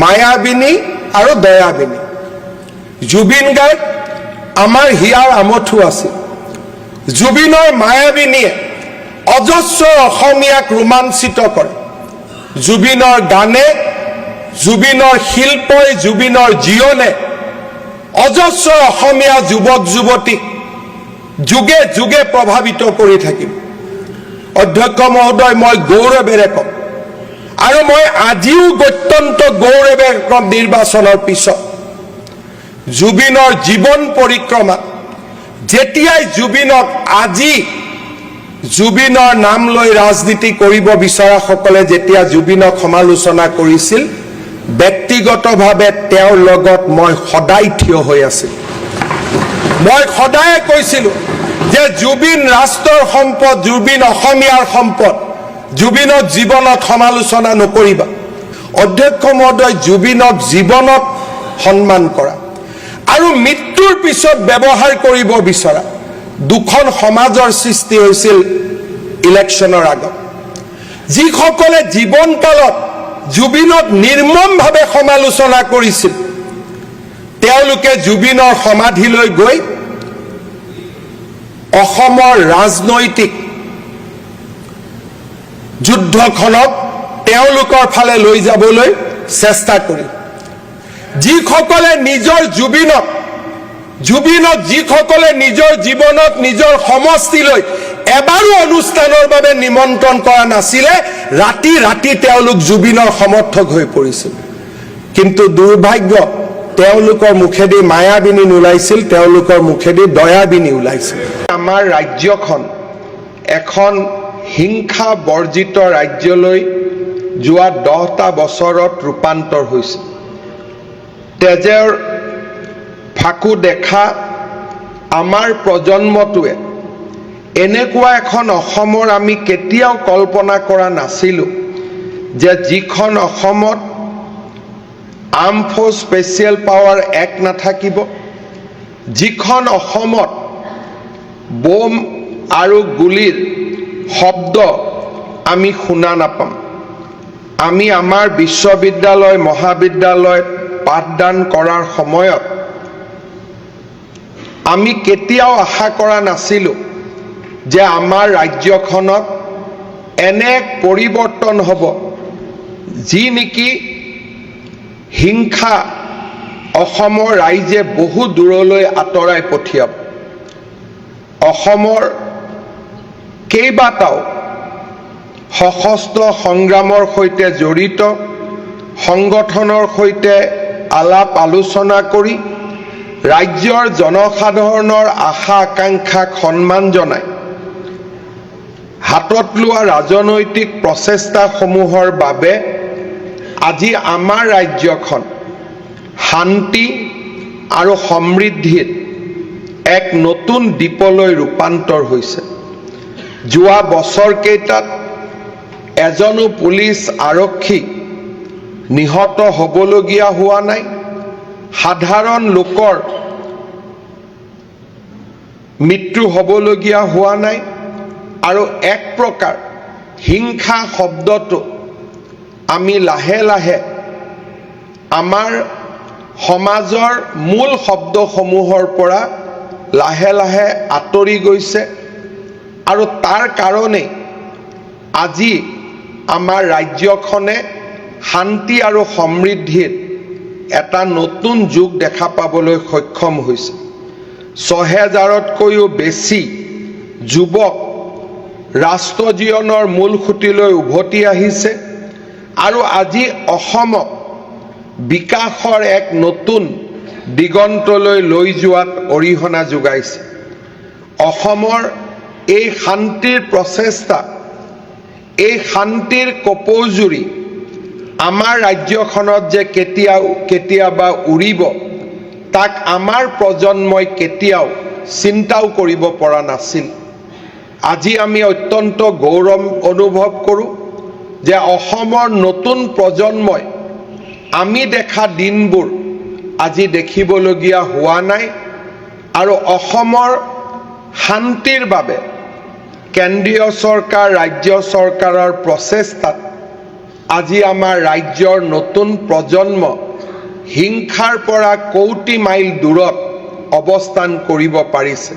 মায়াবিনী আৰু দয়াবিনী। জুবিন গাৰ্গ আমাৰ হিয়াৰ আমঠু আছিল। জুবিনৰ মায়াবিনীয়ে অজস্ৰ অসমীয়াক ৰোমাঞ্চিত কৰে। জুবিনৰ গানে, জুবিনৰ শিল্পই, জুবিনৰ জীৱনে অজস্ৰ অসমীয়া যুৱক যুৱতীক যুগে যুগে প্ৰভাৱিত কৰি থাকিব। অধ্যক্ষ মহোদয়, মই গৌৰৱেৰে কম আৰু মই আজিও অত্যন্ত গৌৰৱেৰে কম, নিৰ্বাচনৰ পিছত জুবিনৰ জীৱন পৰিক্ৰমা যেতিয়াই জুবিনক আজি জুবিনৰ নাম লৈ ৰাজনীতি কৰিব বিচৰাসকলে যেতিয়া জুবিনক সমালোচনা কৰিছিল, ব্যক্তিগতভাৱে তেওঁৰ লগত মই সদায় থিয় হৈ আছিলোঁ। মই সদায় কৈছিলোঁ যে জুবিন ৰাষ্ট্ৰৰ সম্পদ, জুবিন অসমীয়াৰ সম্পদ, জুবিনক জীৱনত সমালোচনা নকৰিবা। অধ্যক্ষ মহোদয়, জুবিনক জীৱনত সন্মান কৰা আৰু মৃত্যুৰ পিছত ব্যৱহাৰ কৰিব বিচৰা দুখন সমাজৰ সৃষ্টি হৈছিল ইলেকশ্যনৰ আগত। যিসকলে জীৱনকালত জুবিনক নিৰ্মমভাৱে সমালোচনা কৰিছিল, তেওঁলোকে জুবিনৰ সমাধিলৈ গৈ অসমৰ ৰাজনৈতিক যুদ্ধখনক তেওঁলোকৰ ফালে লৈ যাবলৈ চেষ্টা কৰিল। যিসকলে নিজৰ জুবিনক যিসকলে নিজৰ জীৱনত নিজৰ সমষ্টিলৈ এবাৰো অনুষ্ঠানৰ বাবে নিমন্ত্ৰণ কৰা নাছিলে, ৰাতি ৰাতি তেওঁলোক জুবিনৰ সমৰ্থক হৈ পৰিছিল। কিন্তু দুৰ্ভাগ্য, তেওঁলোকৰ মুখেদি মায়াবিনী ওলাইছিল, তেওঁলোকৰ মুখেদি দয়াবিনী ওলাইছিল। আমাৰ ৰাজ্যখন এখন হিংসা বৰ্জিত ৰাজ্যলৈ যোৱা 10টা বছৰত ৰূপান্তৰ হৈছে। তেজৰ ফাকু দেখা আমাৰ প্ৰজন্মটোৱে এনেকুৱা এখন অসমৰ আমি কেতিয়াও কল্পনা কৰা নাছিলোঁ যে যিখন অসমত arm force special power act নাথাকিব, যিখন অসমত বোম আৰু গুলিৰ শব্দ আমি শুনা নাপাম। আমি আমাৰ বিশ্ববিদ্যালয় মহাবিদ্যালয়ত পাঠদান কৰাৰ সময়ত আমি কেতিয়াও আশা কৰা নাছিলোঁ যে আমাৰ ৰাজ্যখনত এনে পৰিৱৰ্তন হ'ব, যি নেকি হিংসা অসমৰ ৰাইজে বহু দূৰলৈ আঁতৰাই পঠিয়াব। অসমৰ কেইবাটাও সশস্ত্ৰ সংগ্ৰামৰ সৈতে জড়িত সংগঠনৰ সৈতে আলাপ আলোচনা কৰি ৰাজ্যৰ জনসাধাৰণৰ আশা আকাংক্ষাক সন্মান জনাই হাতত লোৱা ৰাজনৈতিক প্ৰচেষ্টাসমূহৰ বাবে আজি আমাৰ ৰাজ্যখন শান্তি আৰু সমৃদ্ধিৰ এক নতুন দ্বীপলৈ ৰূপান্তৰ হৈছে। যোৱা বছৰকেইটাত এজনো পুলিচ আৰক্ষী নিহত হ'বলগীয়া হোৱা নাই, সাধাৰণ লোকৰ মৃত্যু হ'বলগীয়া হোৱা নাই আৰু এক প্ৰকাৰ হিংসা শব্দটো আমি লাহে লাহে আমাৰ সমাজৰ মূল শব্দসমূহৰ পৰা লাহে লাহে আঁতৰি গৈছে আৰু তাৰ কাৰণেই আজি আমাৰ ৰাজ্যখনে শান্তি আৰু সমৃদ্ধিৰ এটা নতুন যুগ দেখা পাবলৈ সক্ষম হৈছে। 6000তকৈও বেছি যুৱক ৰাষ্ট্ৰ জীৱনৰ মূল খুঁটিলৈ উভতি আহিছে আৰু আজি অসমক বিকাশৰ এক নতুন দিগন্তলৈ লৈ যোৱাত অৰিহণা যোগাইছে। অসমৰ এই শান্তিৰ প্ৰচেষ্টা, এই শান্তিৰ কপৌজুৰি আমাৰ ৰাজ্যখনত যে কেতিয়াবা উৰিব, তাক আমাৰ প্ৰজন্মই কেতিয়াও চিন্তাও কৰিব পৰা নাছিল। আজি আমি অত্যন্ত গৌৰৱ অনুভৱ কৰোঁ যে অসমৰ নতুন প্ৰজন্মই আমি দেখা দিনবোৰ আজি দেখিবলগীয়া হোৱা নাই আৰু অসমৰ শান্তিৰ বাবে কেন্দ্ৰীয় চৰকাৰ, ৰাজ্য চৰকাৰৰ প্ৰচেষ্টাত আজি আমাৰ ৰাজ্যৰ নতুন প্ৰজন্ম হিংসাৰ পৰা কৌটি মাইল দূৰত অৱস্থান কৰিব পাৰিছে।